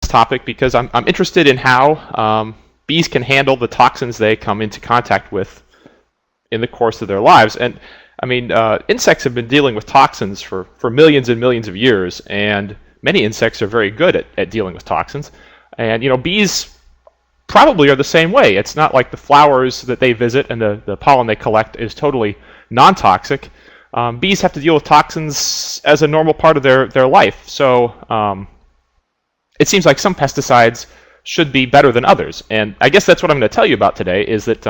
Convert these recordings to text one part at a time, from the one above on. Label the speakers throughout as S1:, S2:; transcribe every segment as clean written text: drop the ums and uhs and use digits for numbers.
S1: topic because I'm interested in how bees can handle the toxins they come into contact with in the course of their lives. And I mean, insects have been dealing with toxins for millions and millions of years, and many insects are very good at dealing with toxins. And bees probably are the same way. It's not like the flowers that they visit and the pollen they collect is totally non-toxic. Bees have to deal with toxins as a normal part of their life. So it seems like some pesticides should be better than others. And I guess that's what I'm going to tell you about today, is that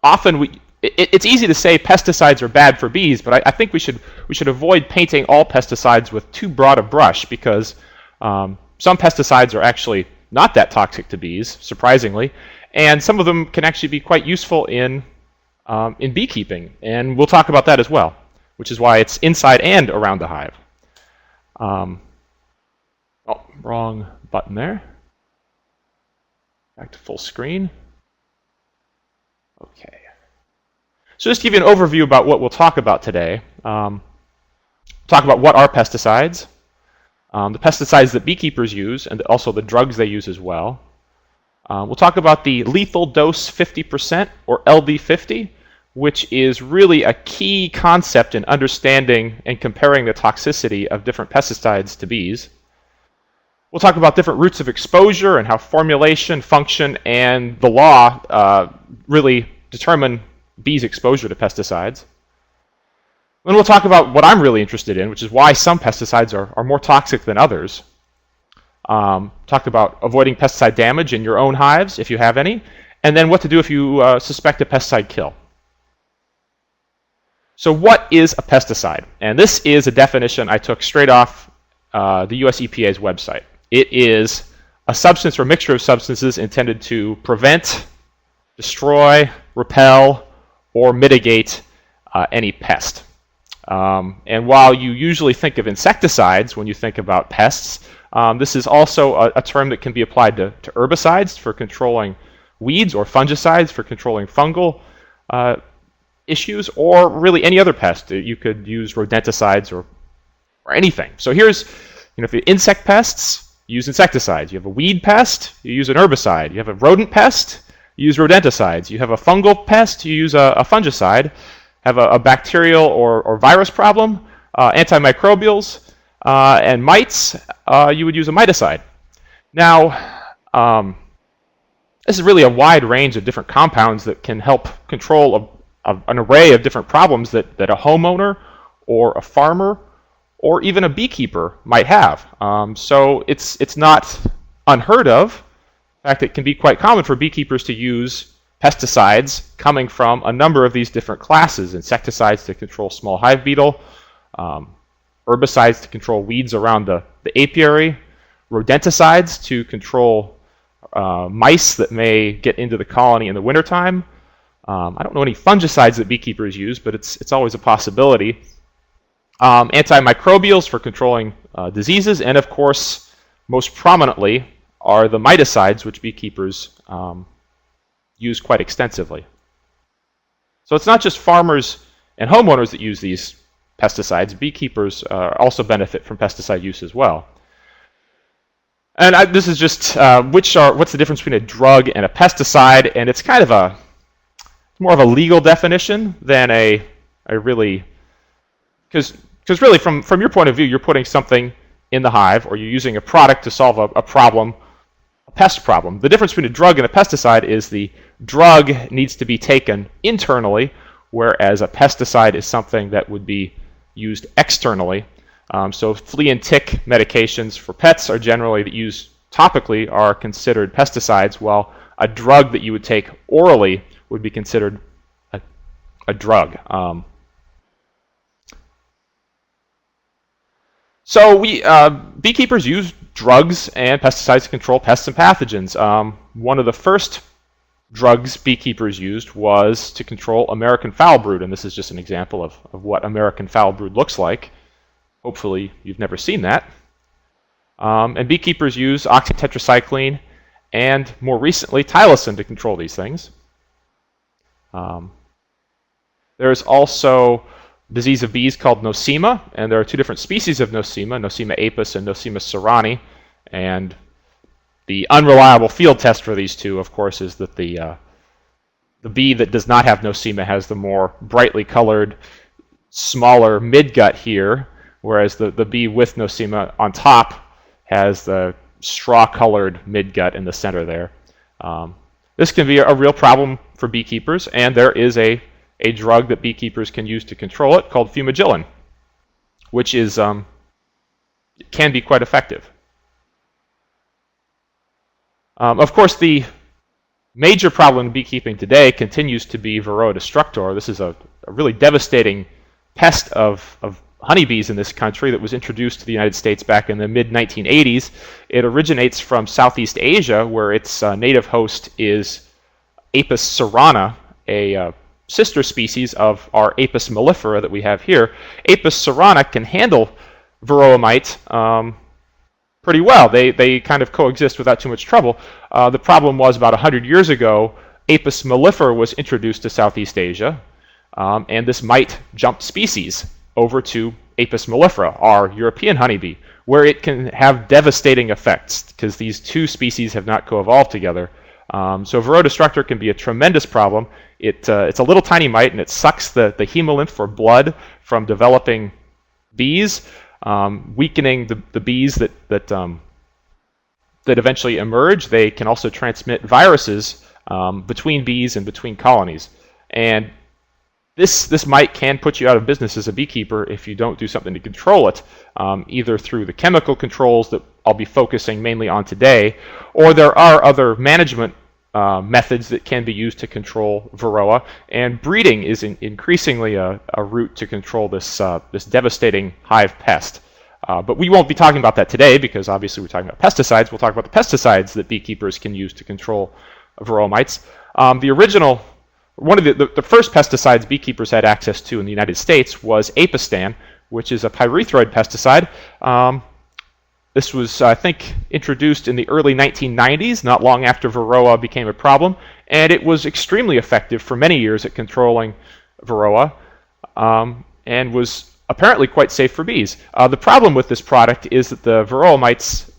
S1: often it's easy to say pesticides are bad for bees, but I think we should avoid painting all pesticides with too broad a brush, because some pesticides are actually not that toxic to bees, surprisingly, and some of them can actually be quite useful in beekeeping, and we'll talk about that as well, which is why it's inside and around the hive. Oh, wrong button there. Back to full screen. Okay. So just to give you an overview about what we'll talk about today. Talk about what are pesticides, the pesticides that beekeepers use, and also the drugs they use as well. We'll talk about the lethal dose 50%, or LD50, which is really a key concept in understanding and comparing the toxicity of different pesticides to bees. We'll talk about different routes of exposure and how formulation, function, and the law really determine bees' exposure to pesticides. Then we'll talk about what I'm really interested in, which is why some pesticides are more toxic than others. Talk about avoiding pesticide damage in your own hives, if you have any, and then what to do if you suspect a pesticide kill. So what is a pesticide? And this is a definition I took straight off the US EPA's website. It is a substance or mixture of substances intended to prevent, destroy, repel, or mitigate any pest. And while you usually think of insecticides when you think about pests, this is also a term that can be applied to herbicides for controlling weeds, or fungicides for controlling fungal issues, or really any other pest. You could use rodenticides or anything. So here's, if you insect pests, you use insecticides. You have a weed pest, you use an herbicide. You have a rodent pest, you use rodenticides. You have a fungal pest, you use a fungicide. Have a bacterial or virus problem, antimicrobials, and mites, you would use a miticide. Now, this is really a wide range of different compounds that can help control an array of different problems that a homeowner or a farmer or even a beekeeper might have. So it's not unheard of. In fact, it can be quite common for beekeepers to use pesticides coming from a number of these different classes: insecticides to control small hive beetle, herbicides to control weeds around the apiary, rodenticides to control mice that may get into the colony in the wintertime. I don't know any fungicides that beekeepers use, but it's always a possibility. Antimicrobials for controlling diseases, and of course, most prominently, are the miticides, which beekeepers use quite extensively. So it's not just farmers and homeowners that use these pesticides. Beekeepers also benefit from pesticide use as well. And this is just what's the difference between a drug and a pesticide, and it's kind of more of a legal definition than a really, because really from your point of view, you're putting something in the hive, or you're using a product to solve a problem, a pest problem. The difference between a drug and a pesticide is the drug needs to be taken internally, whereas a pesticide is something that would be used externally. So flea and tick medications for pets are generally that used topically are considered pesticides, while a drug that you would take orally would be considered a drug. So beekeepers use drugs and pesticides to control pests and pathogens. One of the first drugs beekeepers used was to control American foul brood, and this is just an example of what American foul brood looks like. Hopefully you've never seen that. And beekeepers use oxytetracycline and, more recently, tylosin to control these things. There's also disease of bees called nosema, and there are two different species of nosema, Nosema apis and Nosema cerani. And the unreliable field test for these two, of course, is that the bee that does not have nosema has the more brightly colored, smaller midgut here, whereas the bee with nosema on top has the straw-colored midgut in the center there. This can be a real problem for beekeepers, and there is a drug that beekeepers can use to control it called fumagillin, which is can be quite effective. Of course, the major problem in beekeeping today continues to be Varroa destructor. This is a really devastating pest of honeybees in this country that was introduced to the United States back in the mid-1980s. It originates from Southeast Asia, where its native host is Apis cerana, a sister species of our Apis mellifera that we have here. Apis cerana can handle Varroa mite pretty well. They kind of coexist without too much trouble. The problem was about 100 years ago, Apis mellifera was introduced to Southeast Asia, and this mite jumped species over to Apis mellifera, our European honeybee, where it can have devastating effects because these two species have not co-evolved together. So Varroa destructor can be a tremendous problem. It's a little tiny mite, and it sucks the hemolymph or blood from developing bees, weakening the bees that eventually emerge. They can also transmit viruses between bees and between colonies. And this mite can put you out of business as a beekeeper if you don't do something to control it, either through the chemical controls that I'll be focusing mainly on today, or there are other management methods that can be used to control Varroa, and breeding is increasingly a route to control this devastating hive pest. But we won't be talking about that today because obviously we're talking about pesticides. We'll talk about the pesticides that beekeepers can use to control Varroa mites. One of the first pesticides beekeepers had access to in the United States was Apistan, which is a pyrethroid pesticide. This was, I think, introduced in the early 1990s, not long after Varroa became a problem, and it was extremely effective for many years at controlling Varroa, and was apparently quite safe for bees. The problem with this product is that the Varroa mites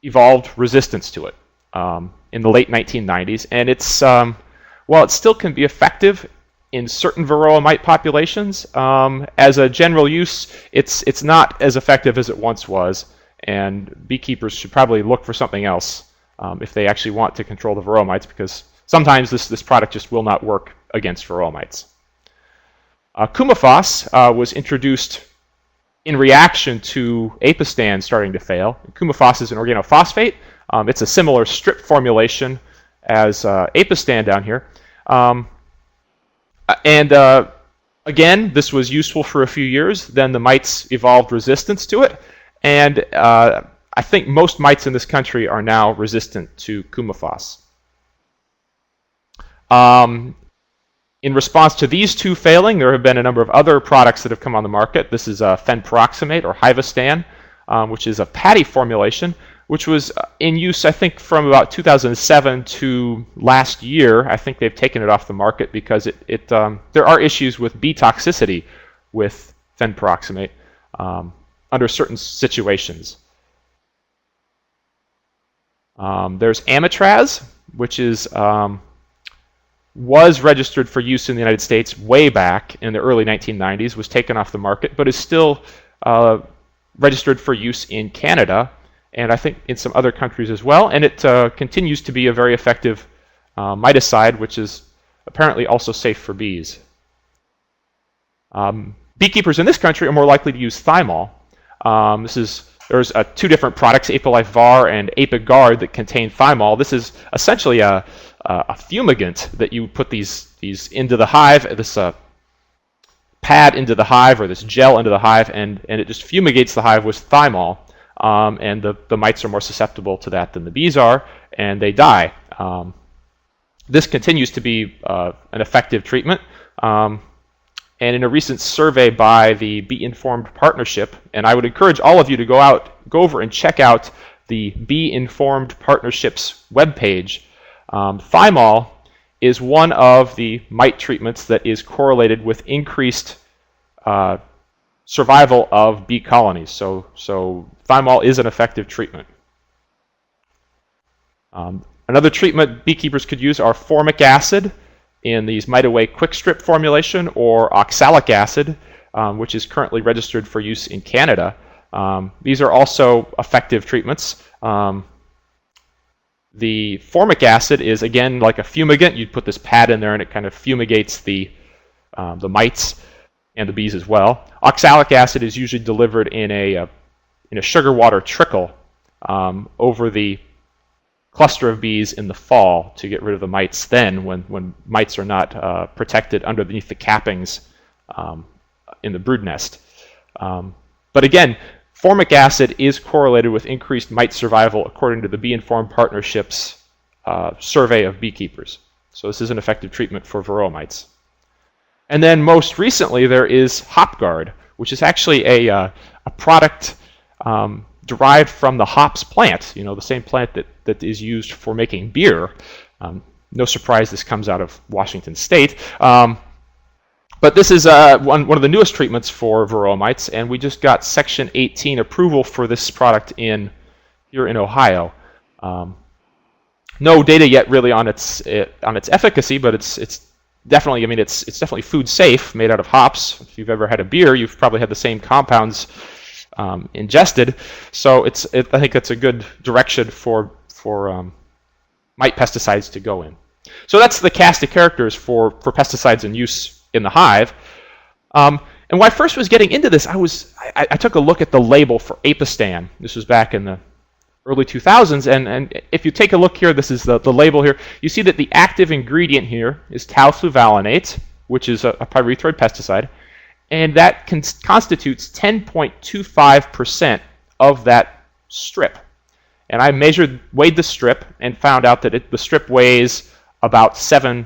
S1: evolved resistance to it in the late 1990s, and it's while it still can be effective in certain Varroa mite populations, as a general use, it's not as effective as it once was, and beekeepers should probably look for something else if they actually want to control the Varroa mites, because sometimes this product just will not work against Varroa mites. Coumaphos was introduced in reaction to Apistan starting to fail. Coumaphos is an organophosphate. It's a similar strip formulation as Apistan down here. Again, this was useful for a few years. Then the mites evolved resistance to it. And I think most mites in this country are now resistant to Coumaphos. In response to these two failing, there have been a number of other products that have come on the market. This is fenproxamate, or Hivestan, which is a patty formulation, which was in use, I think, from about 2007 to last year. I think they've taken it off the market because there are issues with bee toxicity with fenproxamate under certain situations. There's Amitraz, which was registered for use in the United States way back in the early 1990s, was taken off the market, but is still registered for use in Canada, and I think in some other countries as well, and it continues to be a very effective miticide, which is apparently also safe for bees. Beekeepers in this country are more likely to use thymol. There's two different products, Apolife Var and Apiguard, that contain thymol. This is essentially a fumigant that you put these into the hive, this pad into the hive, or this gel into the hive, and it just fumigates the hive with thymol. And the mites are more susceptible to that than the bees are, and they die. This continues to be an effective treatment. And in a recent survey by the Bee Informed Partnership, and I would encourage all of you to go over and check out the Bee Informed Partnership's webpage. Thymol is one of the mite treatments that is correlated with increased survival of bee colonies. So thymol is an effective treatment. Another treatment beekeepers could use are formic acid in these Mite Away quick strip formulation, or oxalic acid, which is currently registered for use in Canada. These are also effective treatments. The formic acid is, again, like a fumigant. You'd put this pad in there and it kind of fumigates the mites and the bees as well. Oxalic acid is usually delivered in a sugar water trickle over the cluster of bees in the fall to get rid of the mites then, when mites are not protected underneath the cappings in the brood nest. But again, formic acid is correlated with increased mite survival according to the Bee Informed Partnership's survey of beekeepers. So this is an effective treatment for varroa mites. And then most recently there is HopGuard, which is actually a product derived from the hops plant, the same plant that is used for making beer. No surprise this comes out of Washington State. But this is one of the newest treatments for varroa mites, and we just got Section 18 approval for this product here in Ohio. No data yet really on its efficacy, but it's definitely, it's definitely food safe, made out of hops. If you've ever had a beer, you've probably had the same compounds ingested. So I think it's a good direction for mite pesticides to go in. So that's the cast of characters for pesticides in use in the hive. And when I first was getting into this, I took a look at the label for Apistan. This was back in the early 2000s, and if you take a look here, this is the label here. You see that the active ingredient here is talfluvalinate, which is a pyrethroid pesticide, and that constitutes 10.25% of that strip. And I weighed the strip and found out that the strip weighs about 7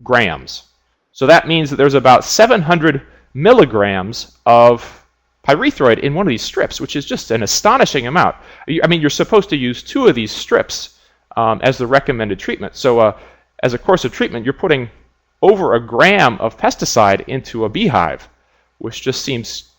S1: grams. So that means that there's about 700 milligrams of pyrethroid in one of these strips, which is just an astonishing amount. You're supposed to use 2 of these strips as the recommended treatment. So as a course of treatment, you're putting over 1 gram of pesticide into a beehive, which just seems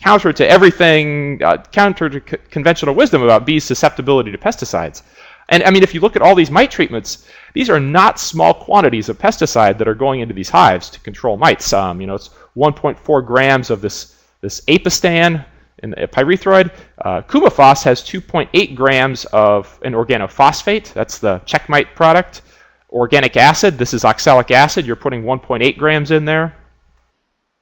S1: counter to everything, counter to conventional wisdom about bees' susceptibility to pesticides. And if you look at all these mite treatments, these are not small quantities of pesticide that are going into these hives to control mites. It's 1.4 grams of this Apistan, and a pyrethroid. Coumaphos has 2.8 grams of an organophosphate. That's the checkmite product. Organic acid, this is oxalic acid. You're putting 1.8 grams in there.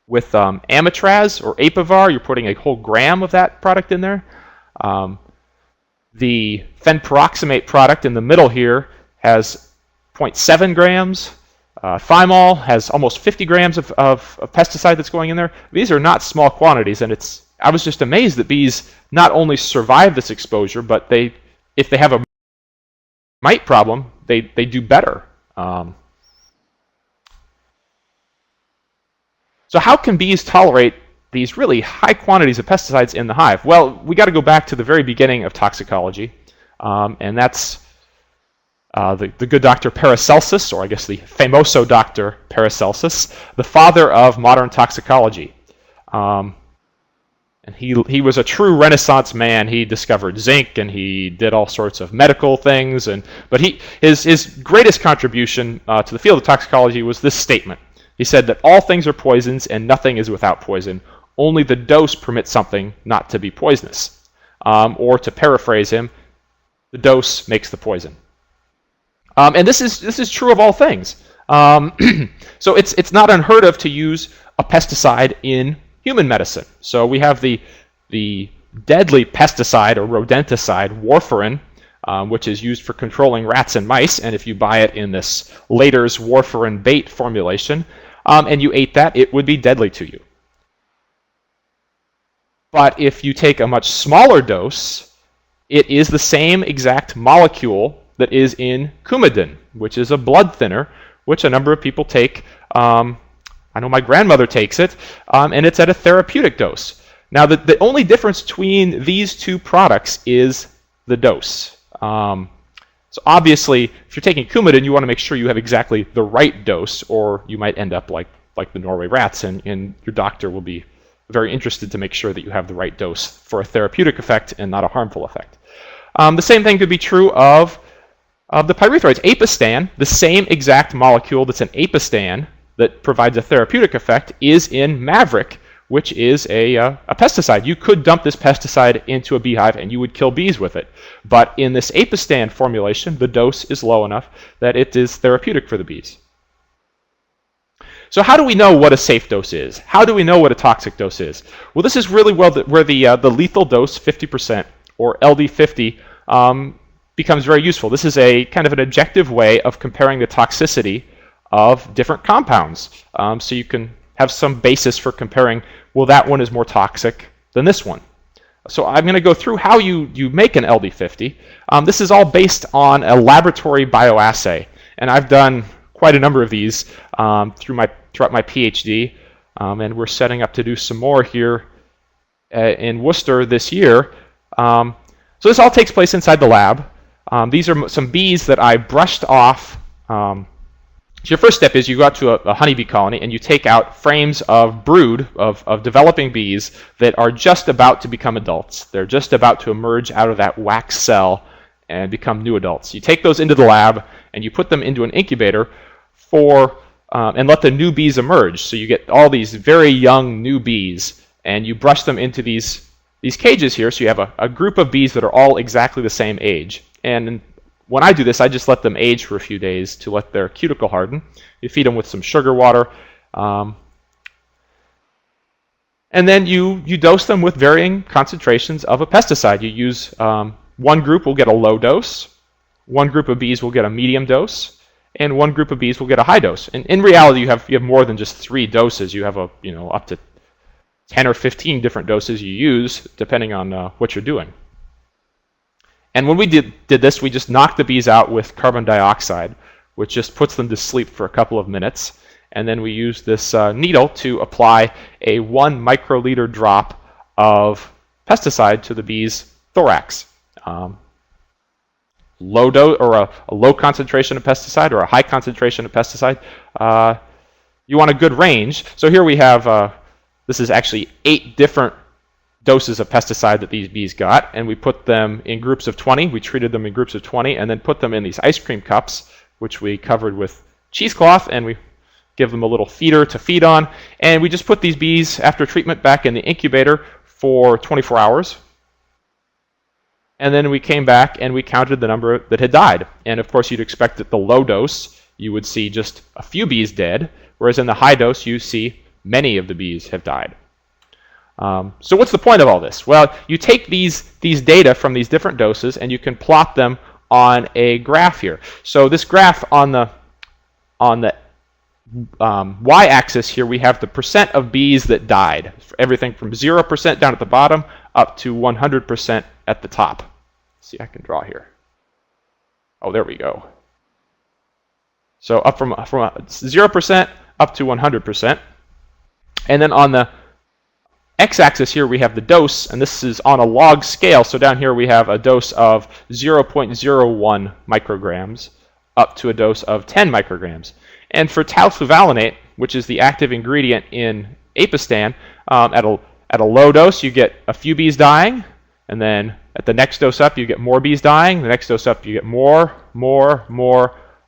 S1: With Amitraz or Apivar, you're putting a whole gram of that product in there. The fenperoxamate product in the middle here has 0.7 grams. Thymol has almost 50 grams of pesticide that's going in there. These are not small quantities, and I was just amazed that bees not only survive this exposure, but if they have a mite problem, they do better. So how can bees tolerate these really high quantities of pesticides in the hive? Well, we got to go back to the very beginning of toxicology, and that's the good Dr. Paracelsus, or I guess the famoso Dr. Paracelsus, the father of modern toxicology. And he was a true Renaissance man. He discovered zinc, and he did all sorts of medical things. But his greatest contribution to the field of toxicology was this statement. He said that all things are poisons, and nothing is without poison. Only the dose permits something not to be poisonous. Or to paraphrase him, the dose makes the poison. And this is true of all things. So it's not unheard of to use a pesticide in human medicine. So we have the deadly pesticide or rodenticide, warfarin, which is used for controlling rats and mice. And if you buy it in this Later's warfarin bait formulation, and you ate that, it would be deadly to you. But if you take a much smaller dose, it is the same exact molecule that is in Coumadin, which is a blood thinner, which a number of people take. I know my grandmother takes it, and it's at a therapeutic dose. Now, the only difference between these two products is the dose. So obviously, if you're taking Coumadin, you want to make sure you have exactly the right dose, or you might end up like the Norway rats, and your doctor will be very interested to make sure that you have the right dose for a therapeutic effect and not a harmful effect. The same thing could be true of Of the pyrethroids, apistan, the same exact molecule that's in apistan that provides a therapeutic effect, is in Maverick, which is a pesticide. You could dump this pesticide into a beehive and you would kill bees with it. But in this apistan formulation, the dose is low enough that it is therapeutic for the bees. So how do we know what a safe dose is? How do we know what a toxic dose is? Well, this is really where the lethal dose, 50%, or LD50, becomes very useful. This is a kind of an objective way of comparing the toxicity of different compounds. So you can have some basis for comparing, well, that one is more toxic than this one. So I'm going to go through how you make an LD50. This is all based on a laboratory bioassay, and I've done quite a number of these throughout my PhD, and we're setting up to do some more here in Worcester this year. So this all takes place inside the lab. These are some bees that I brushed off. So your first step is you go out to a honeybee colony and you take out frames of brood of developing bees that are just about to become adults. They're just about to emerge out of that wax cell and become new adults. You take those into the lab and you put them into an incubator and let the new bees emerge. So you get all these very young new bees, and you brush them into these cages here. So you have a group of bees that are all exactly the same age. And when I do this, I just let them age for a few days to let their cuticle harden. You feed them with some sugar water. And then you dose them with varying concentrations of a pesticide. You use one group will get a low dose, one group of bees will get a medium dose, and one group of bees will get a high dose. And in reality, you have more than just 3 doses. You have up to 10 or 15 different doses you use depending on what you're doing. And when we did this, we just knocked the bees out with carbon dioxide, which just puts them to sleep for a couple of minutes. And then we use this needle to apply a 1 microliter drop of pesticide to the bee's thorax. Low dose or a low concentration of pesticide or a high concentration of pesticide. You want a good range. So here we have, this is actually 8 different doses of pesticide that these bees got, and we put them in groups of 20. We treated them in groups of 20 and then put them in these ice cream cups, which we covered with cheesecloth, and we give them a little feeder to feed on. And we just put these bees, after treatment, back in the incubator for 24 hours. And then we came back and we counted the number that had died. And of course, you'd expect that the low dose, you would see just a few bees dead, whereas in the high dose, you see many of the bees have died. So what's the point of all this? Well, you take these data from these different doses and you can plot them on a graph here. So this graph on the y-axis here, we have the percent of bees that died. Everything from 0% down at the bottom up to 100% at the top. Let's see, I can draw here. Oh, there we go. So up from 0% up to 100%. And then on the x-axis here, we have the dose, and this is on a log scale. So down here we have a dose of 0.01 micrograms up to a dose of 10 micrograms. And for taufluvalinate, which is the active ingredient in apistan, at a low dose you get a few bees dying, and then at the next dose up you get more bees dying, the next dose up you get more,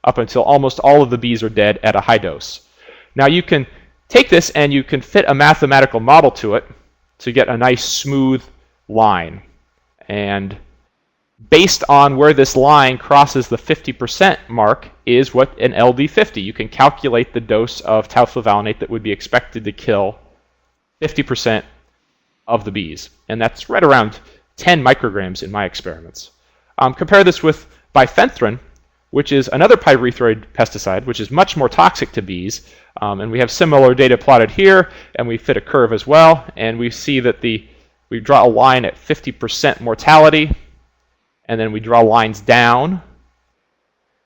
S1: up until almost all of the bees are dead at a high dose. Now you can take this and you can fit a mathematical model to it to get a nice smooth line. And based on where this line crosses the 50% mark is what an LD50. You can calculate the dose of taufluvalinate that would be expected to kill 50% of the bees. And that's right around 10 micrograms in my experiments. Compare this with bifenthrin, which is another pyrethroid pesticide, which is much more toxic to bees. And we have similar data plotted here, and we fit a curve as well. And we see that we draw a line at 50% mortality, and then we draw lines down.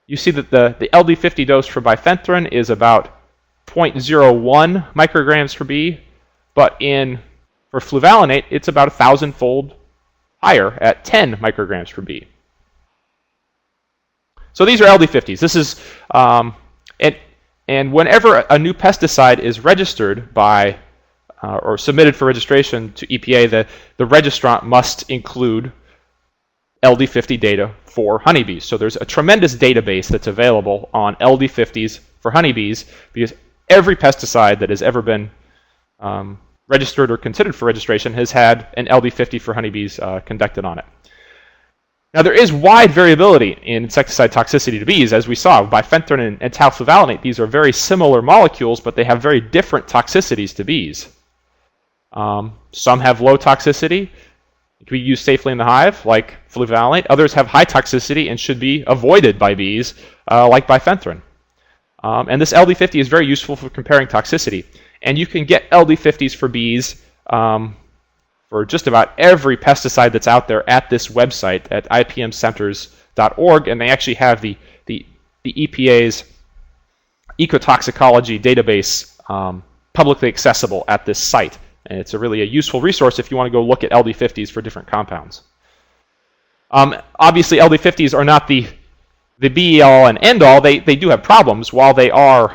S1: You see that the LD50 dose for bifenthrin is about 0.01 micrograms per bee, but for fluvalinate, it's about 1,000-fold higher at 10 micrograms per bee. So these are LD50s. This is, and whenever a new pesticide is registered by, or submitted for registration to EPA, the registrant must include LD50 data for honeybees. So there's a tremendous database that's available on LD50s for honeybees, because every pesticide that has ever been registered or considered for registration has had an LD50 for honeybees conducted on it. Now, there is wide variability in insecticide toxicity to bees, as we saw. Bifenthrin and talfluvalinate, these are very similar molecules, but they have very different toxicities to bees. Some have low toxicity, it can be used safely in the hive, like fluvalinate. Others have high toxicity and should be avoided by bees, like bifenthrin. And this LD50 is very useful for comparing toxicity. And you can get LD50s for bees for just about every pesticide that's out there at this website at ipmcenters.org, and they actually have the EPA's ecotoxicology database publicly accessible at this site. And it's really a useful resource if you want to go look at LD50s for different compounds. Obviously, LD50s are not the be-all and end-all. They do have problems. While they are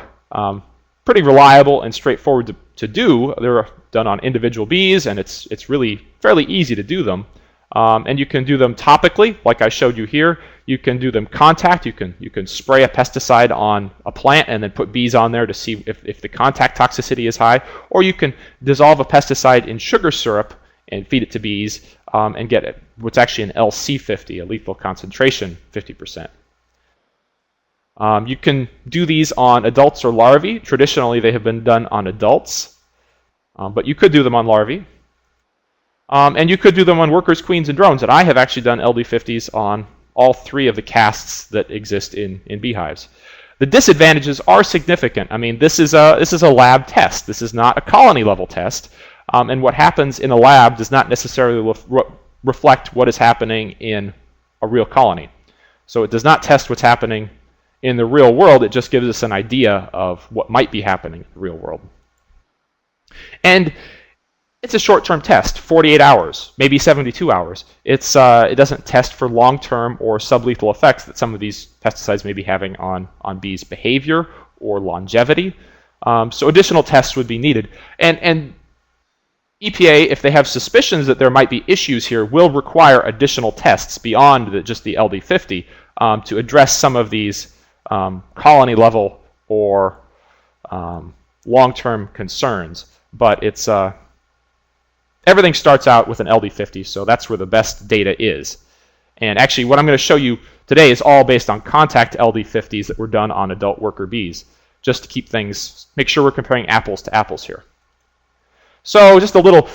S1: pretty reliable and straightforward to do, they're done on individual bees, and it's really fairly easy to do them. And you can do them topically, like I showed you here. You can do them contact. You can spray a pesticide on a plant and then put bees on there to see if the contact toxicity is high. Or you can dissolve a pesticide in sugar syrup and feed it to bees and get what's actually an LC50, a lethal concentration 50%. You can do these on adults or larvae. Traditionally, they have been done on adults, but you could do them on larvae. And you could do them on workers, queens, and drones. And I have actually done LD50s on all three of the casts that exist in beehives. The disadvantages are significant. I mean, this is a lab test. This is not a colony level test. And what happens in a lab does not necessarily reflect what is happening in a real colony. So it does not test what's happening in the real world. It just gives us an idea of what might be happening in the real world. And it's a short-term test, 48 hours, maybe 72 hours. It doesn't test for long-term or sublethal effects that some of these pesticides may be having on bees' behavior or longevity. So additional tests would be needed. And EPA, if they have suspicions that there might be issues here, will require additional tests beyond just the LD50 to address some of these colony-level or long-term concerns. But it's everything starts out with an LD50, so that's where the best data is. And actually, what I'm going to show you today is all based on contact LD50s that were done on adult worker bees, just to keep things, make sure we're comparing apples to apples here. So just a little,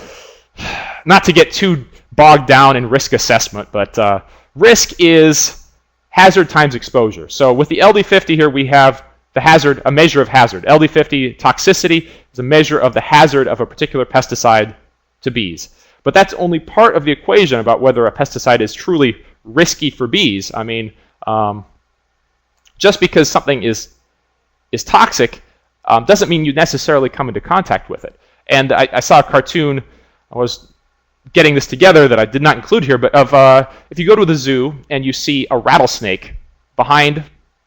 S1: not to get too bogged down in risk assessment, but risk is hazard times exposure. So with the LD50 here, we have the hazard, a measure of hazard. LD50 toxicity is a measure of the hazard of a particular pesticide to bees. But that's only part of the equation about whether a pesticide is truly risky for bees. I mean, just because something is toxic doesn't mean you necessarily come into contact with it. And I saw a cartoon, I was getting this together that I did not include here, but of if you go to the zoo and you see a rattlesnake behind,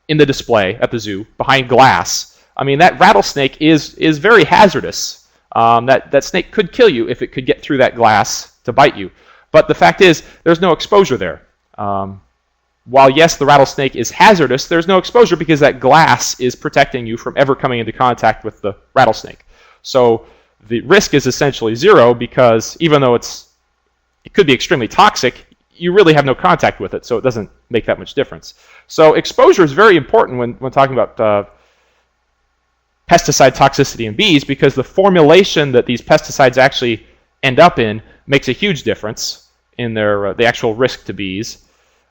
S1: in the display at the zoo, behind glass, I mean, that rattlesnake is very hazardous. That snake could kill you if it could get through that glass to bite you. But the fact is, there's no exposure there. While, yes, the rattlesnake is hazardous, there's no exposure because that glass is protecting you from ever coming into contact with the rattlesnake. So the risk is essentially zero because even though it could be extremely toxic, you really have no contact with it, so it doesn't make that much difference. So exposure is very important when talking about pesticide toxicity in bees, because the formulation that these pesticides actually end up in makes a huge difference in their the actual risk to bees.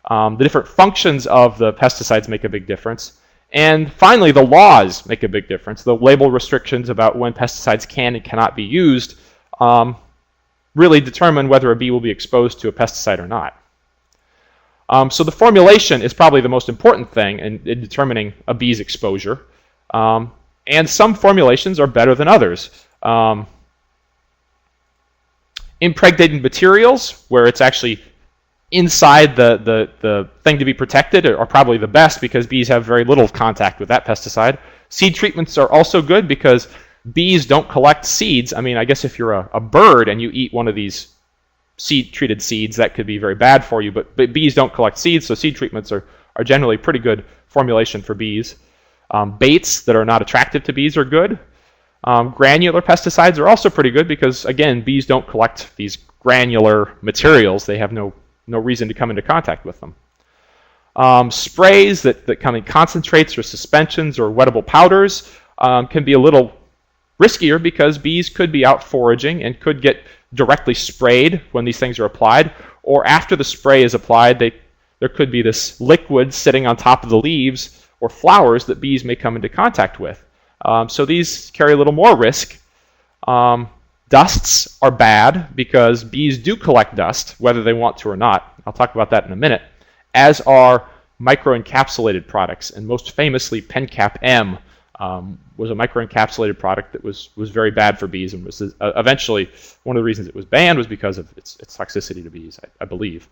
S1: The different functions of the pesticides make a big difference. And finally, the laws make a big difference. The label restrictions about when pesticides can and cannot be used really determine whether a bee will be exposed to a pesticide or not. So the formulation is probably the most important thing in determining a bee's exposure. And some formulations are better than others. Impregnated materials, where it's actually inside the thing to be protected, are probably the best because bees have very little contact with that pesticide. Seed treatments are also good because bees don't collect seeds. I mean, I guess if you're a bird and you eat one of these treated seeds, that could be very bad for you, but bees don't collect seeds, so seed treatments are generally pretty good formulation for bees. Baits that are not attractive to bees are good. Granular pesticides are also pretty good because, again, bees don't collect these granular materials. They have no reason to come into contact with them. Sprays that come in concentrates or suspensions or wettable powders can be a little riskier because bees could be out foraging and could get directly sprayed when these things are applied, or after the spray is applied, there could be this liquid sitting on top of the leaves or flowers that bees may come into contact with. So these carry a little more risk. Dusts are bad because bees do collect dust, whether they want to or not. I'll talk about that in a minute, as are microencapsulated products, and most famously PenCap M was a microencapsulated product that was very bad for bees, and was eventually one of the reasons it was banned was because of its toxicity to bees, I believe.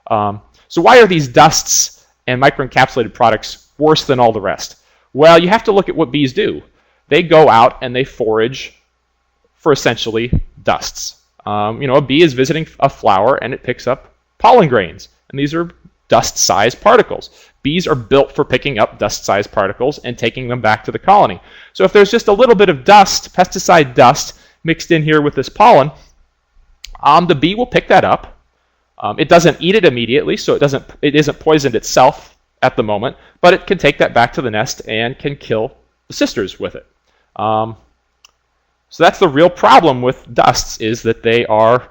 S1: So why are these dusts and microencapsulated products worse than all the rest? Well, you have to look at what bees do. They go out and they forage for essentially dusts. A bee is visiting a flower and it picks up pollen grains, and these are dust-sized particles. Bees are built for picking up dust-sized particles and taking them back to the colony. So if there's just a little bit of dust, pesticide dust, mixed in here with this pollen, the bee will pick that up. It doesn't eat it immediately, so it isn't poisoned itself at the moment, but it can take that back to the nest and can kill the sisters with it. So that's the real problem with dusts, is that they are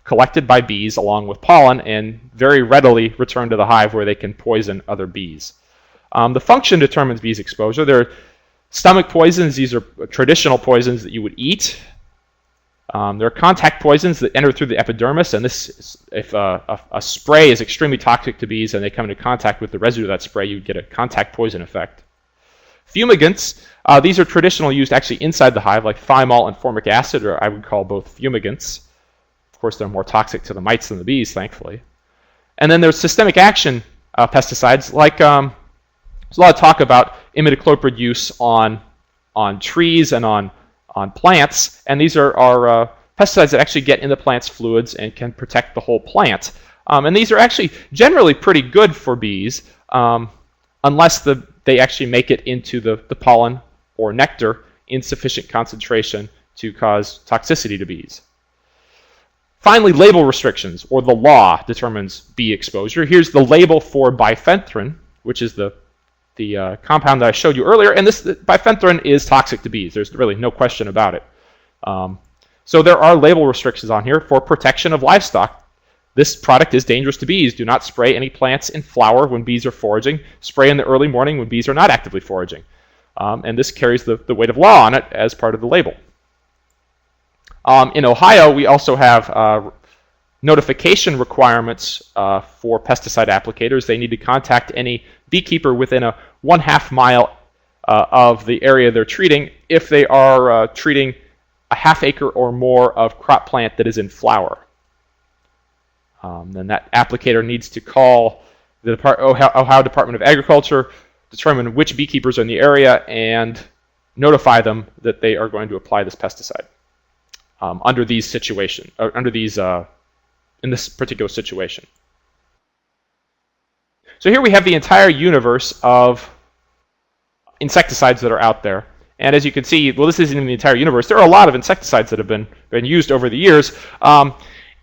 S1: collected by bees along with pollen and very readily returned to the hive where they can poison other bees. The function determines bees' exposure. There are stomach poisons. These are traditional poisons that you would eat. There are contact poisons that enter through the epidermis, and if a spray is extremely toxic to bees and they come into contact with the residue of that spray, you get a contact poison effect. Fumigants, these are traditionally used actually inside the hive, like thymol and formic acid, or I would call both fumigants. Of course, they're more toxic to the mites than the bees, thankfully. And then there's systemic action pesticides, like there's a lot of talk about imidacloprid use on trees and on plants, and these are pesticides that actually get in the plant's fluids and can protect the whole plant. And these are actually generally pretty good for bees, unless they actually make it into the pollen or nectar in sufficient concentration to cause toxicity to bees. Finally, label restrictions, or the law, determines bee exposure. Here's the label for bifenthrin, which is the compound that I showed you earlier, and this bifenthrin is toxic to bees. There's really no question about it. So there are label restrictions on here for protection of livestock. This product is dangerous to bees. Do not spray any plants in flower when bees are foraging. Spray in the early morning when bees are not actively foraging. And this carries the weight of law on it as part of the label. In Ohio, we also have notification requirements for pesticide applicators. They need to contact any beekeeper within a 1/2 mile of the area they're treating if they are treating a 1/2 acre or more of crop plant that is in flower. Then that applicator needs to call the Ohio Department of Agriculture, determine which beekeepers are in the area, and notify them that they are going to apply this pesticide under these situations, or in this particular situation. So here we have the entire universe of insecticides that are out there. And as you can see, well, this isn't even the entire universe. There are a lot of insecticides that have been used over the years.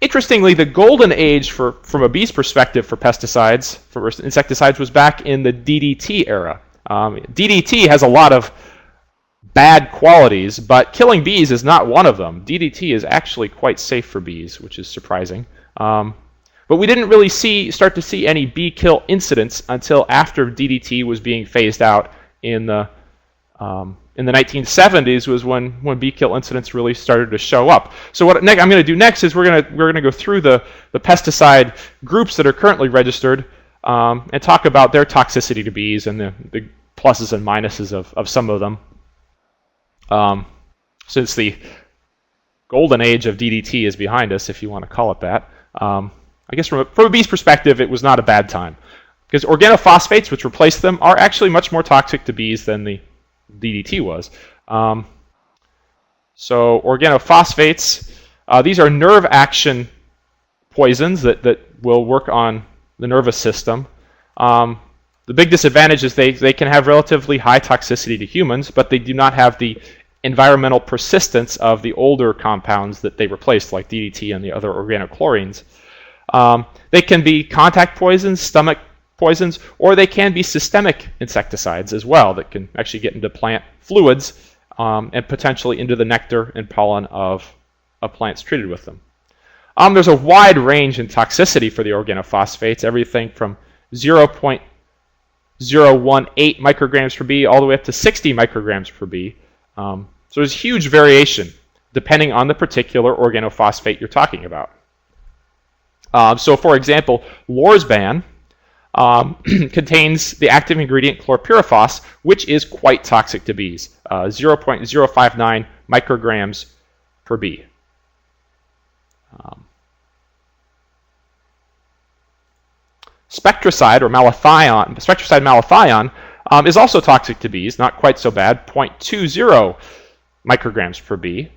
S1: Interestingly, the golden age from a bee's perspective for pesticides, for insecticides, was back in the DDT era. DDT has a lot of bad qualities, but killing bees is not one of them. DDT is actually quite safe for bees, which is surprising. But we didn't really start to see any bee kill incidents until after DDT was being phased out in the 1970s, was when bee kill incidents really started to show up. So what I'm going to do next is we're going to go through the pesticide groups that are currently registered and talk about their toxicity to bees and the pluses and minuses of some of them. Since the golden age of DDT is behind us, if you want to call it that, I guess from a bee's perspective, it was not a bad time, because organophosphates, which replaced them, are actually much more toxic to bees than the DDT was. So organophosphates, these are nerve action poisons that will work on the nervous system. The big disadvantage is they can have relatively high toxicity to humans, but they do not have the environmental persistence of the older compounds that they replaced, like DDT and the other organochlorines. They can be contact poisons, stomach poisons, or they can be systemic insecticides as well that can actually get into plant fluids and potentially into the nectar and pollen of plants treated with them. There's a wide range in toxicity for the organophosphates, everything from 0.018 micrograms per B all the way up to 60 micrograms per B. So there's huge variation depending on the particular organophosphate you're talking about. So for example, Lorsban contains the active ingredient chlorpyrifos, which is quite toxic to bees, 0.059 micrograms per bee. Spectricide, or malathion, is also toxic to bees, not quite so bad, 0.20 micrograms per bee.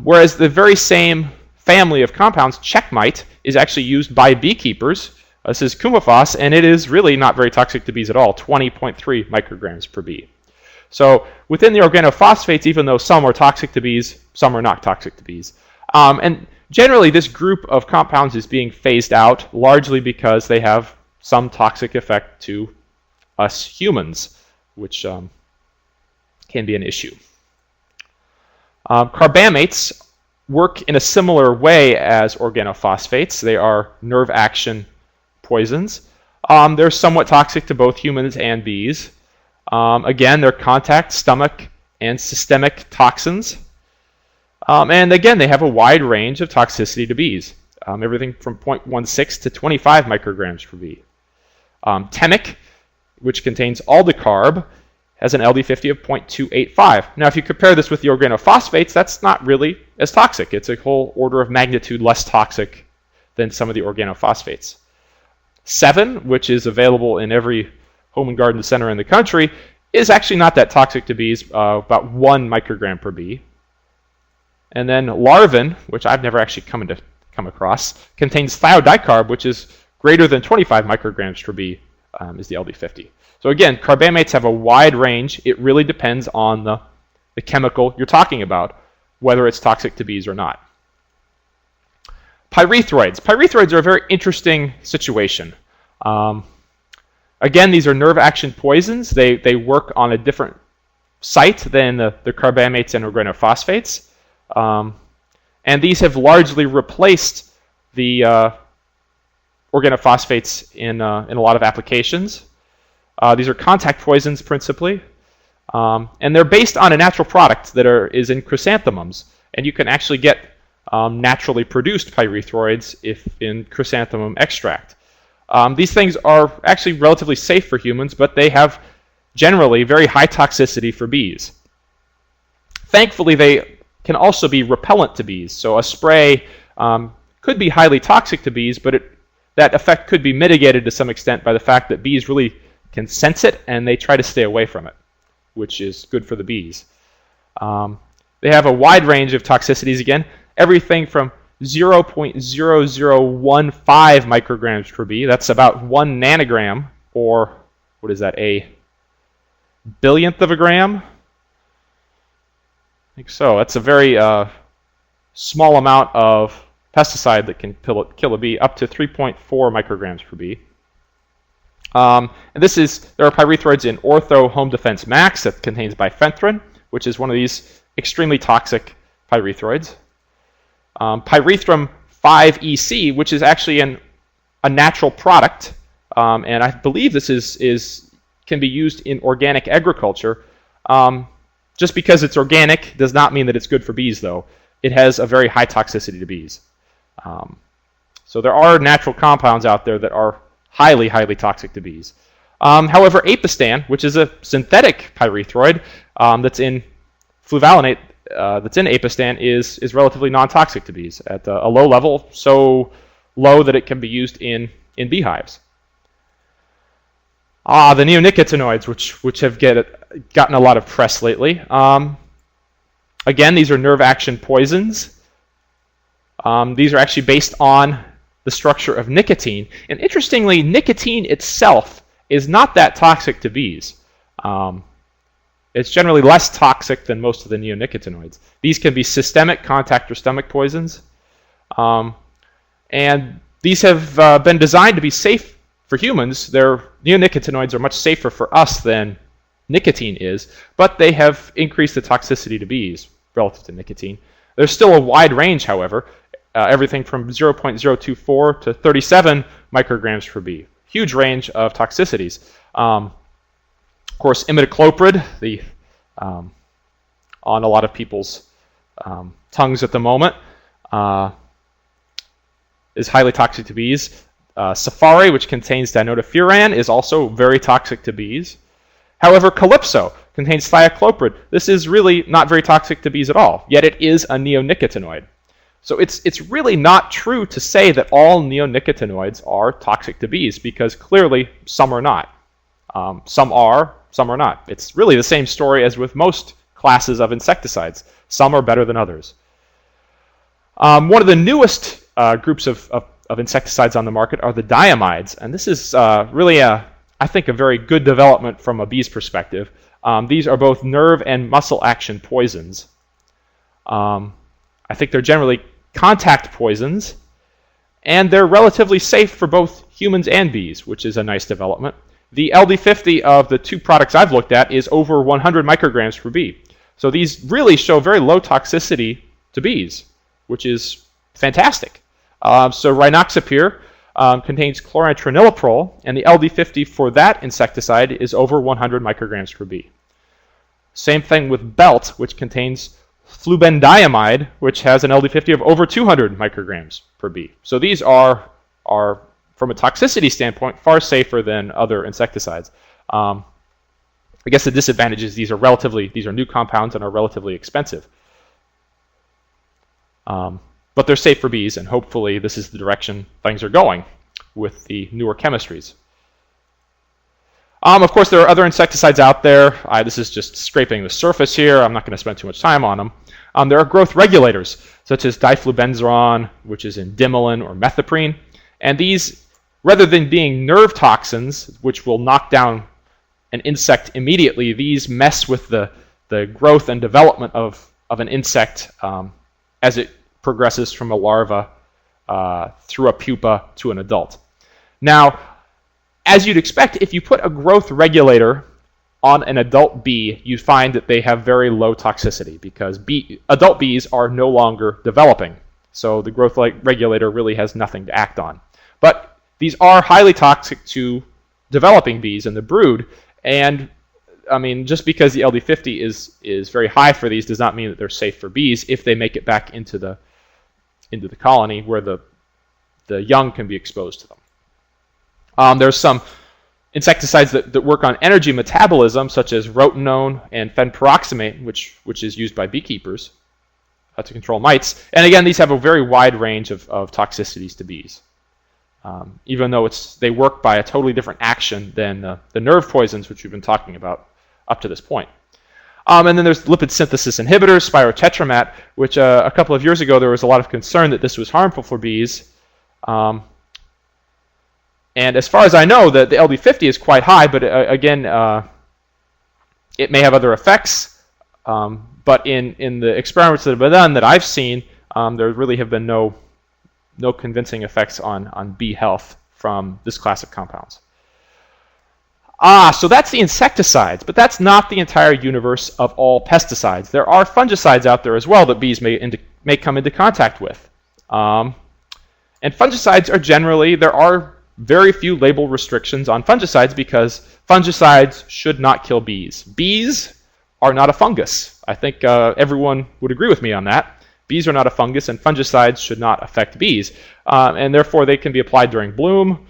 S1: Whereas the very same family of compounds, Checkmate, is actually used by beekeepers. This is Coumaphos, and it is really not very toxic to bees at all, 20.3 micrograms per bee. So within the organophosphates, even though some are toxic to bees, some are not toxic to bees. And generally, this group of compounds is being phased out largely because they have some toxic effect to us humans, which can be an issue. Carbamates work in a similar way as organophosphates. They are nerve action poisons. They're somewhat toxic to both humans and bees. Again, they're contact, stomach, and systemic toxins. And again, they have a wide range of toxicity to bees, everything from 0.16 to 25 micrograms per bee. Temic, which contains aldicarb, has an LD50 of 0.285. Now, if you compare this with the organophosphates, that's not really as toxic. It's a whole order of magnitude less toxic than some of the organophosphates. 7, which is available in every home and garden center in the country, is actually not that toxic to bees, about 1 microgram per bee. And then Larvin, which I've never actually come across, contains thiodicarb, which is greater than 25 micrograms per bee, is the LD50. So again, carbamates have a wide range. It really depends on the chemical you're talking about, whether it's toxic to bees or not. Pyrethroids. Pyrethroids are a very interesting situation. Again, these are nerve action poisons. They work on a different site than the carbamates and organophosphates. And these have largely replaced the organophosphates in a lot of applications. These are contact poisons principally. And they're based on a natural product that is in chrysanthemums. And you can actually get naturally produced pyrethroids if in chrysanthemum extract. These things are actually relatively safe for humans, but they have generally very high toxicity for bees. Thankfully, they can also be repellent to bees. So a spray could be highly toxic to bees, but that effect could be mitigated to some extent by the fact that bees really can sense it and they try to stay away from it, which is good for the bees. They have a wide range of toxicities again, everything from 0.0015 micrograms per bee, that's about 1 nanogram, or what is that, a billionth of a gram? I think so. That's a very small amount of pesticide that can kill a bee, up to 3.4 micrograms per bee. And there are pyrethroids in Ortho Home Defense Max that contains bifenthrin, which is one of these extremely toxic pyrethroids. Pyrethrum 5EC, which is actually a natural product, and I believe this can be used in organic agriculture. Just because it's organic does not mean that it's good for bees, though. It has a very high toxicity to bees. So there are natural compounds out there that are highly, highly toxic to bees. However, apistan, which is a synthetic pyrethroid that's in fluvalinate, that's in apistan, is relatively non-toxic to bees at a low level, so low that it can be used in beehives. The neonicotinoids, which have gotten a lot of press lately. Again, these are nerve action poisons. These are actually based on the structure of nicotine. And interestingly, nicotine itself is not that toxic to bees. It's generally less toxic than most of the neonicotinoids. These can be systemic contact or stomach poisons. And these have been designed to be safe for humans. Neonicotinoids are much safer for us than nicotine is, but they have increased the toxicity to bees relative to nicotine. There's still a wide range, however, everything from 0.024 to 37 micrograms per bee. Huge range of toxicities. Of course, imidacloprid, on a lot of people's tongues at the moment, is highly toxic to bees. Safari, which contains dinotefuran, is also very toxic to bees. However, Calypso contains thiacloprid. This is really not very toxic to bees at all, yet it is a neonicotinoid. So it's really not true to say that all neonicotinoids are toxic to bees, because clearly some are not. Some are not. It's really the same story as with most classes of insecticides. Some are better than others. One of the newest groups of insecticides on the market are the Diamides, and this is really, I think, a very good development from a bee's perspective. These are both nerve and muscle action poisons. I think they're generally contact poisons, and they're relatively safe for both humans and bees, which is a nice development. The LD50 of the two products I've looked at is over 100 micrograms per bee. So these really show very low toxicity to bees, which is fantastic. So Rynoxapyr contains chlorantraniliprole, and the LD50 for that insecticide is over 100 micrograms per bee. Same thing with Belt, which contains flubendiamide, which has an LD50 of over 200 micrograms per bee. So these are from a toxicity standpoint, far safer than other insecticides. I guess the disadvantage is these are new compounds and are relatively expensive. But they're safe for bees, and hopefully this is the direction things are going with the newer chemistries. Of course, there are other insecticides out there. This is just scraping the surface here. I'm not going to spend too much time on them. There are growth regulators, such as diflubenzuron, which is in Dimilin or methoprene. And these, rather than being nerve toxins, which will knock down an insect immediately, these mess with the growth and development of an insect as it progresses from a larva through a pupa to an adult. Now, as you'd expect, if you put a growth regulator on an adult bee, you find that they have very low toxicity because adult bees are no longer developing. So the growth regulator really has nothing to act on. But these are highly toxic to developing bees in the brood, and I mean, just because the LD50 is very high for these does not mean that they're safe for bees if they make it back into the colony where the young can be exposed to them. There's some insecticides that work on energy metabolism, such as rotenone and fenperoxamate, which is used by beekeepers to control mites. And again, these have a very wide range of toxicities to bees. Even though they work by a totally different action than the nerve poisons, which we've been talking about up to this point. And then there's lipid synthesis inhibitors, spirotetramat, which a couple of years ago there was a lot of concern that this was harmful for bees. And as far as I know, the LD50 is quite high, but again, it may have other effects. But in the experiments that have been done that I've seen, there really have been no convincing effects on bee health from this class of compounds. So that's the insecticides, but that's not the entire universe of all pesticides. There are fungicides out there as well that bees may come into contact with. And fungicides are generally, there are very few label restrictions on fungicides because fungicides should not kill bees. Bees are not a fungus. I think everyone would agree with me on that. Bees are not a fungus, and fungicides should not affect bees. And therefore, they can be applied during bloom,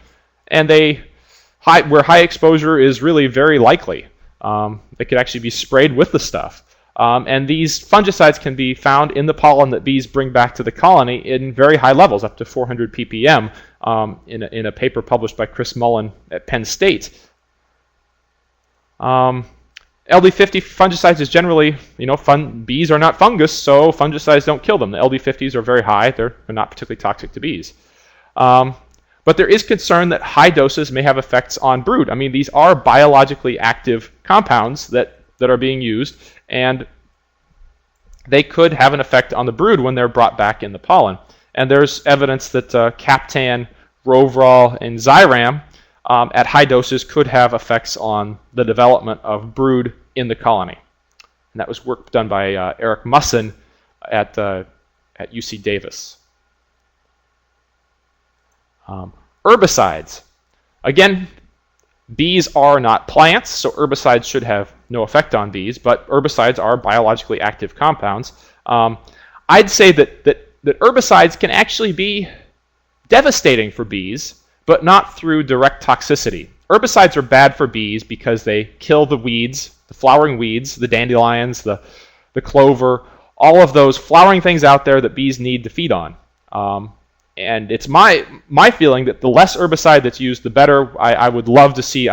S1: and where high exposure is really very likely. They could actually be sprayed with the stuff. And these fungicides can be found in the pollen that bees bring back to the colony in very high levels, up to 400 ppm, in a paper published by Chris Mullen at Penn State. LD50 fungicides is generally, bees are not fungus, so fungicides don't kill them. The LD50s are very high. They're not particularly toxic to bees. But there is concern that high doses may have effects on brood. I mean, these are biologically active compounds that are being used, and they could have an effect on the brood when they're brought back in the pollen. And there's evidence that Captan, Rovrol, and Zyram at high doses could have effects on the development of brood in the colony. And that was work done by Eric Musson at UC Davis. Herbicides. Again, bees are not plants, so herbicides should have no effect on bees, but herbicides are biologically active compounds. I'd say that herbicides can actually be devastating for bees, but not through direct toxicity. Herbicides are bad for bees because they kill the weeds, the flowering weeds, the dandelions, the clover, all of those flowering things out there that bees need to feed on. And it's my feeling that the less herbicide that's used, the better. I'd love to see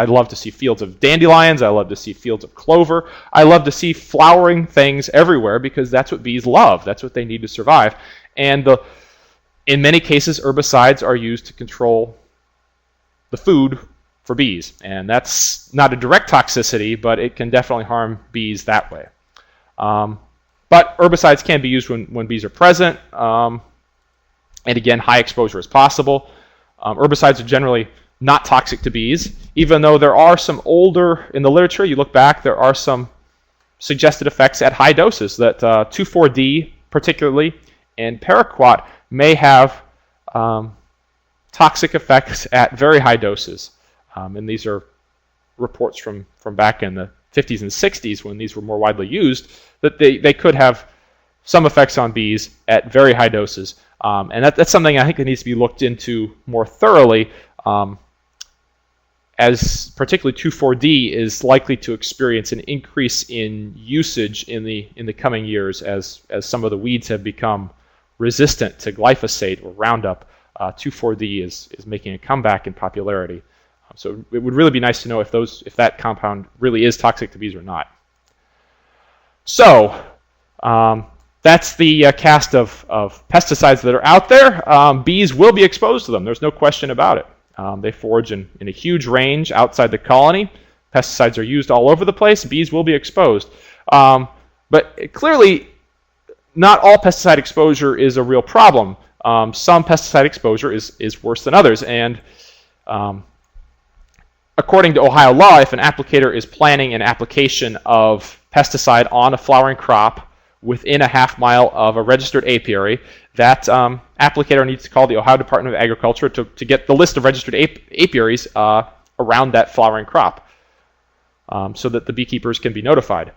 S1: fields of dandelions. I love to see fields of clover. I love to see flowering things everywhere because that's what bees love. That's what they need to survive. And in many cases, herbicides are used to control the food for bees. And that's not a direct toxicity, but it can definitely harm bees that way. But herbicides can be used when bees are present. And again, high exposure is possible. Herbicides are generally not toxic to bees, even though there are some older, in the literature, you look back, there are some suggested effects at high doses that 2,4-D particularly and paraquat may have toxic effects at very high doses. And these are reports from back in the 50s and 60s when these were more widely used, that they could have some effects on bees at very high doses. And that's something I think that needs to be looked into more thoroughly, as particularly 2,4-D is likely to experience an increase in usage in the coming years as some of the weeds have become resistant to glyphosate or Roundup. 2,4-D is making a comeback in popularity. So it would really be nice to know if that compound really is toxic to bees or not. So that's the cast of pesticides that are out there. Bees will be exposed to them. There's no question about it. They forage in a huge range outside the colony. Pesticides are used all over the place. Bees will be exposed. But clearly, not all pesticide exposure is a real problem. Some pesticide exposure is worse than others. And according to Ohio law, if an applicator is planning an application of pesticide on a flowering crop within a half-mile of a registered apiary, that applicator needs to call the Ohio Department of Agriculture to get the list of registered apiaries around that flowering crop so that the beekeepers can be notified.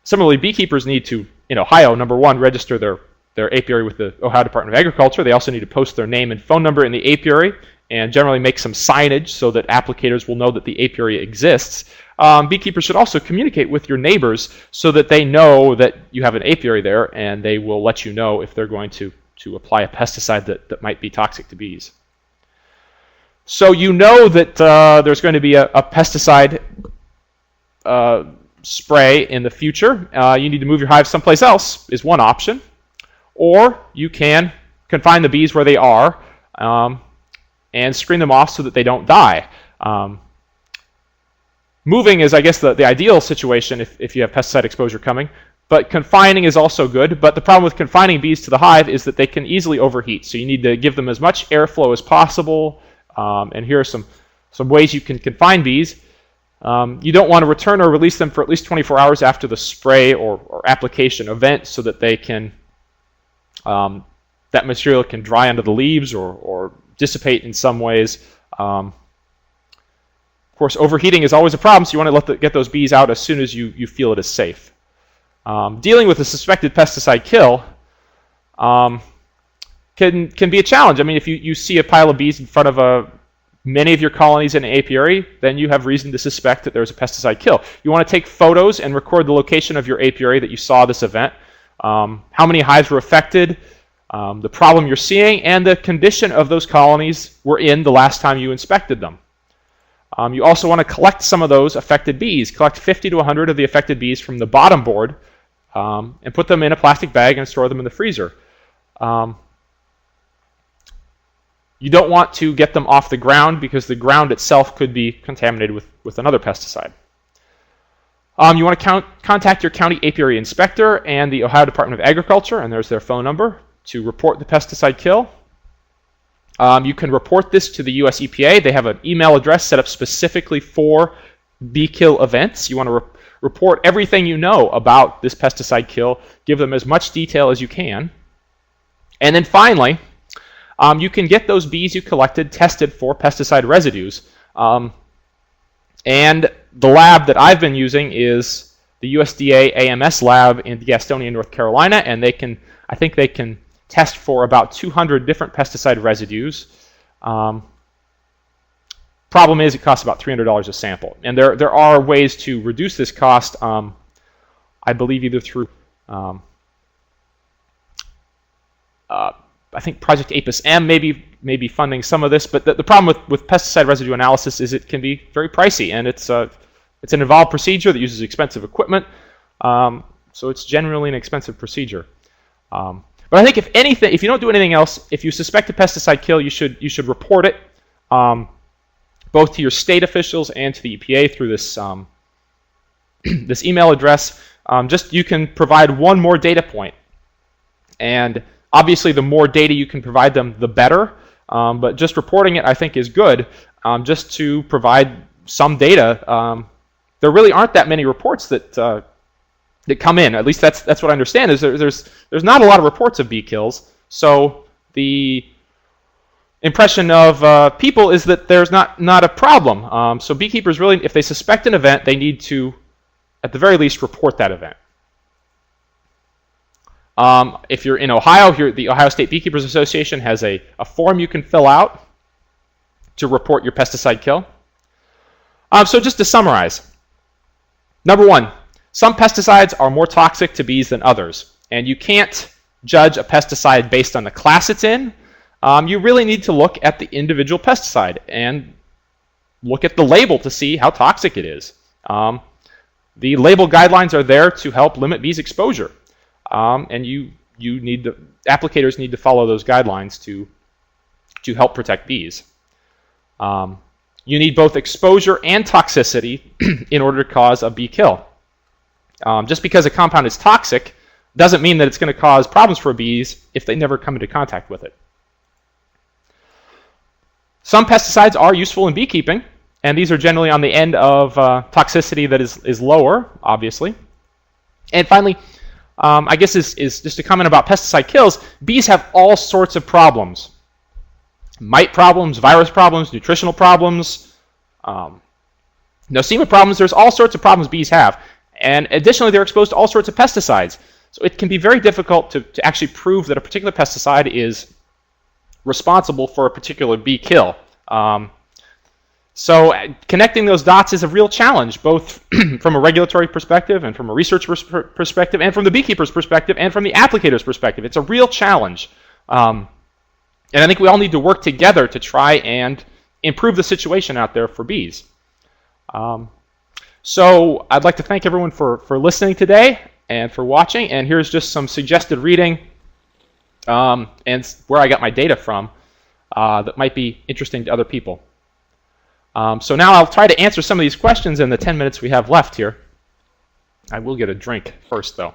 S1: Similarly, beekeepers need to, in Ohio, number one, register their apiary with the Ohio Department of Agriculture. They also need to post their name and phone number in the apiary and generally make some signage so that applicators will know that the apiary exists. Beekeepers should also communicate with your neighbors so that they know that you have an apiary there, and they will let you know if they're going to apply a pesticide that might be toxic to bees. So you know that there's going to be a pesticide spray in the future. You need to move your hive someplace else is one option. Or you can confine the bees where they are and screen them off so that they don't die. Moving is, I guess, the ideal situation if you have pesticide exposure coming, but confining is also good. But the problem with confining bees to the hive is that they can easily overheat, so you need to give them as much airflow as possible. And here are some ways you can confine bees. You don't want to return or release them for at least 24 hours after the spray or application event so that they can that material can dry under the leaves or dissipate in some ways. Of course, overheating is always a problem, so you want to get those bees out as soon as you feel it is safe. Dealing with a suspected pesticide kill can be a challenge. I mean, if you see a pile of bees in front of many of your colonies in an apiary, then you have reason to suspect that there's a pesticide kill. You want to take photos and record the location of your apiary that you saw this event, how many hives were affected, the problem you're seeing, and the condition of those colonies were in the last time you inspected them. You also want to collect some of those affected bees. Collect 50 to 100 of the affected bees from the bottom board and put them in a plastic bag and store them in the freezer. You don't want to get them off the ground because the ground itself could be contaminated with another pesticide. You want to contact your county apiary inspector and the Ohio Department of Agriculture, and there's their phone number, to report the pesticide kill. You can report this to the US EPA. They have an email address set up specifically for bee kill events. You want to report everything you know about this pesticide kill, give them as much detail as you can. And then finally, you can get those bees you collected tested for pesticide residues. And the lab that I've been using is the USDA AMS lab in Gastonia, North Carolina, and I think they can test for about 200 different pesticide residues. Problem is, it costs about $300 a sample. And there are ways to reduce this cost, I believe either through, I think Project APIS M may be funding some of this, but the problem with pesticide residue analysis is it can be very pricey, and it's an involved procedure that uses expensive equipment, so it's generally an expensive procedure. But I think if anything, if you don't do anything else, if you suspect a pesticide kill, you should report it, both to your state officials and to the EPA through this this email address. You can provide one more data point, and obviously the more data you can provide them, the better. But just reporting it, I think, is good, just to provide some data. There really aren't that many reports that come in. At least that's what I understand. Is there's not a lot of reports of bee kills, so the impression of people is that there's not a problem. So beekeepers really, if they suspect an event, they need to, at the very least, report that event. If you're in Ohio, the Ohio State Beekeepers Association has a form you can fill out to report your pesticide kill. So just to summarize, number one, some pesticides are more toxic to bees than others, and you can't judge a pesticide based on the class it's in. You really need to look at the individual pesticide and look at the label to see how toxic it is. The label guidelines are there to help limit bees' exposure. And applicators need to follow those guidelines to help protect bees. You need both exposure and toxicity in order to cause a bee kill. Just because a compound is toxic doesn't mean that it's going to cause problems for bees if they never come into contact with it. Some pesticides are useful in beekeeping, and these are generally on the end of toxicity that is lower, obviously. And finally, I guess is just a comment about pesticide kills. Bees have all sorts of problems. Mite problems, virus problems, nutritional problems, nosema problems. There's all sorts of problems bees have. And additionally, they're exposed to all sorts of pesticides. So it can be very difficult to actually prove that a particular pesticide is responsible for a particular bee kill. So connecting those dots is a real challenge, both from a regulatory perspective and from a research perspective and from the beekeeper's perspective and from the applicator's perspective. It's a real challenge. And I think we all need to work together to try and improve the situation out there for bees. So I'd like to thank everyone for listening today and for watching. And here's just some suggested reading and where I got my data from that might be interesting to other people. So now I'll try to answer some of these questions in the 10 minutes we have left here. I will get a drink first, though.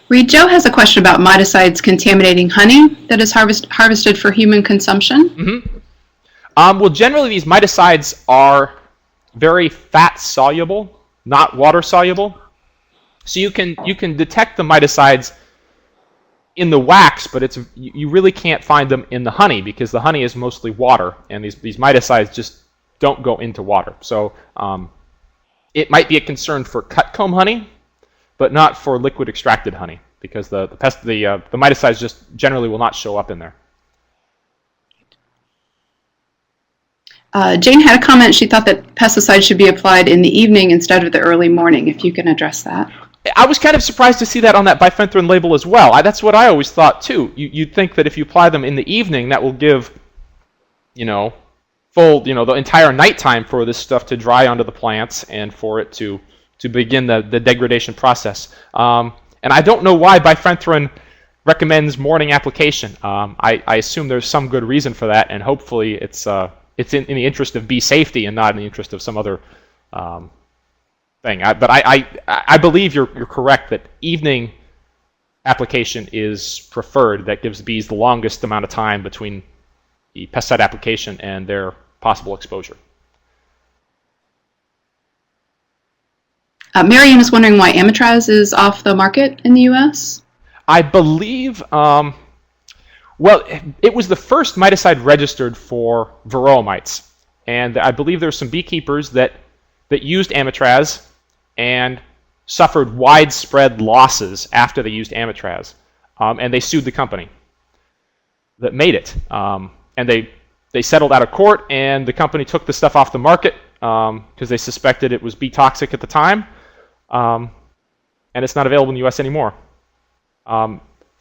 S2: Reed, Joe has a question about miticides contaminating honey that is harvested for human consumption.
S1: Mm-hmm. Well, generally these miticides are very fat-soluble, not water-soluble. So you can detect the miticides in the wax, but you really can't find them in the honey because the honey is mostly water, and these miticides just don't go into water. So it might be a concern for cutcomb honey, but not for liquid extracted honey because the miticides just generally will not show up in there.
S2: Jane had a comment. She thought that pesticides should be applied in the evening instead of the early morning, if you can address that.
S1: I was kind of surprised to see that on that bifenthrin label as well. That's what I always thought too. You'd think that if you apply them in the evening, that will give, full, the entire nighttime for this stuff to dry onto the plants and for it to begin the degradation process. And I don't know why bifenthrin recommends morning application. I assume there's some good reason for that, and hopefully it's in the interest of bee safety and not in the interest of some other thing. But I believe you're correct that evening application is preferred. That gives bees the longest amount of time between the pesticide application and their possible exposure.
S2: Marion is wondering why Amitraz is off the market in the U.S.
S1: I believe, well, it was the first miticide registered for varroa mites, and I believe there were some beekeepers that used Amitraz and suffered widespread losses after they used Amitraz, and they sued the company that made it, and they settled out of court, and the company took the stuff off the market because they suspected it was bee toxic at the time, and it's not available in the U.S. anymore.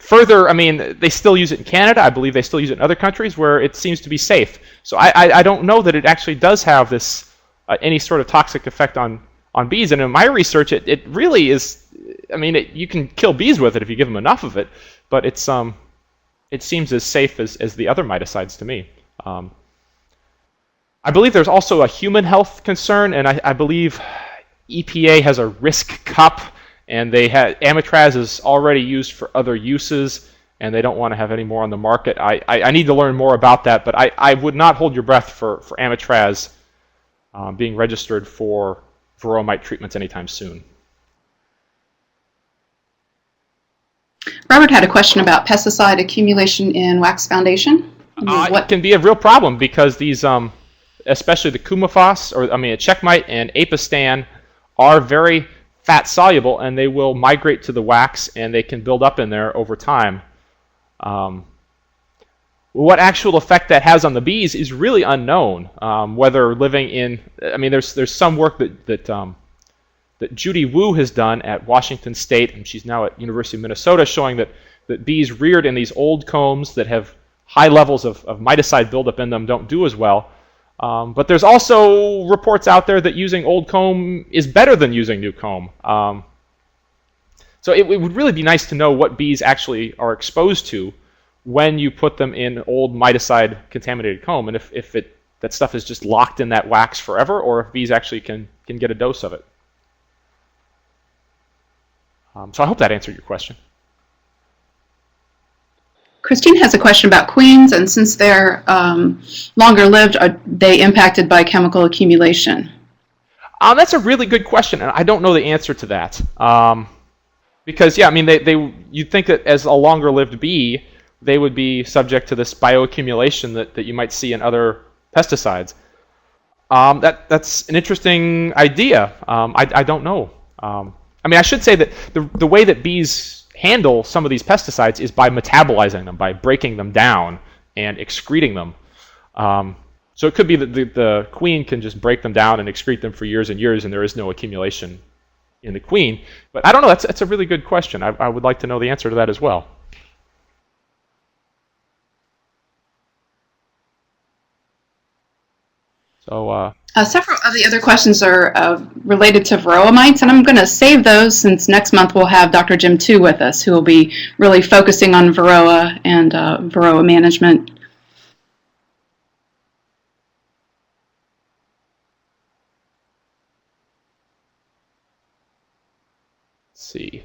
S1: Further, I mean, they still use it in Canada. I believe they still use it in other countries where it seems to be safe. So I don't know that it actually does have this any sort of toxic effect on bees. And in my research, it really is. I mean, you can kill bees with it if you give them enough of it, but it seems as safe as the other miticides to me. I believe there's also a human health concern, and I believe EPA has a risk cup. And Amitraz is already used for other uses, and they don't want to have any more on the market. I need to learn more about that, but I would not hold your breath for Amitraz being registered for varroa mite treatments anytime soon.
S2: Robert had a question about pesticide accumulation in wax foundation.
S1: It can be a real problem because these, especially the Coumaphos, a checkmite and apistan, are very fat soluble, and they will migrate to the wax, and they can build up in there over time. What actual effect that has on the bees is really unknown. Whether living in, there's some work that Judy Wu has done at Washington State, and she's now at University of Minnesota, showing that bees reared in these old combs that have high levels of miticide buildup in them don't do as well. But there's also reports out there that using old comb is better than using new comb. So it would really be nice to know what bees actually are exposed to when you put them in old miticide contaminated comb, and if that stuff is just locked in that wax forever, or if bees actually can get a dose of it. So I hope that answered your question.
S2: Christine has a question about queens, and since they're longer lived, are they impacted by chemical accumulation?
S1: That's a really good question, and I don't know the answer to that. Because, yeah, you'd think that as a longer lived bee, they would be subject to this bioaccumulation that you might see in other pesticides. That's an interesting idea. I don't know. I should say that the way that bees handle some of these pesticides is by metabolizing them, by breaking them down and excreting them. So it could be that the queen can just break them down and excrete them for years and years, and there is no accumulation in the queen. But I don't know. That's a really good question. I would like to know the answer to that as well. So
S2: several of the other questions are related to varroa mites, and I'm going to save those since next month we'll have Dr. Jim Tu with us, who will be really focusing on varroa and varroa management.
S1: Let's see.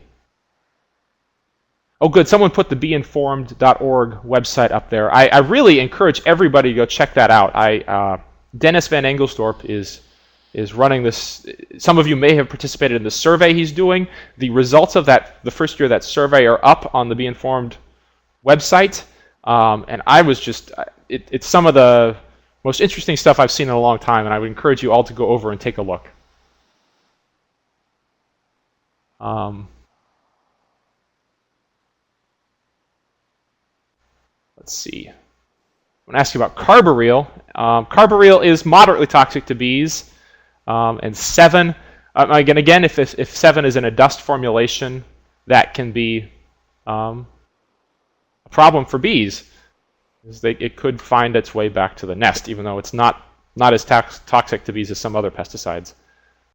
S1: Oh, good. Someone put the beinformed.org website up there. I really encourage everybody to go check that out. Dennis Van Engelsdorp is running this. Some of you may have participated in the survey he's doing. The results of the first year of that survey are up on the Be Informed website. And I was just, it's some of the most interesting stuff I've seen in a long time, and I would encourage you all to go over and take a look. Let's see. I'm going to ask you about carbaryl. Carbaryl is moderately toxic to bees, and 7. Again, if 7 is in a dust formulation, that can be a problem for bees. It could find its way back to the nest, even though it's not as toxic to bees as some other pesticides.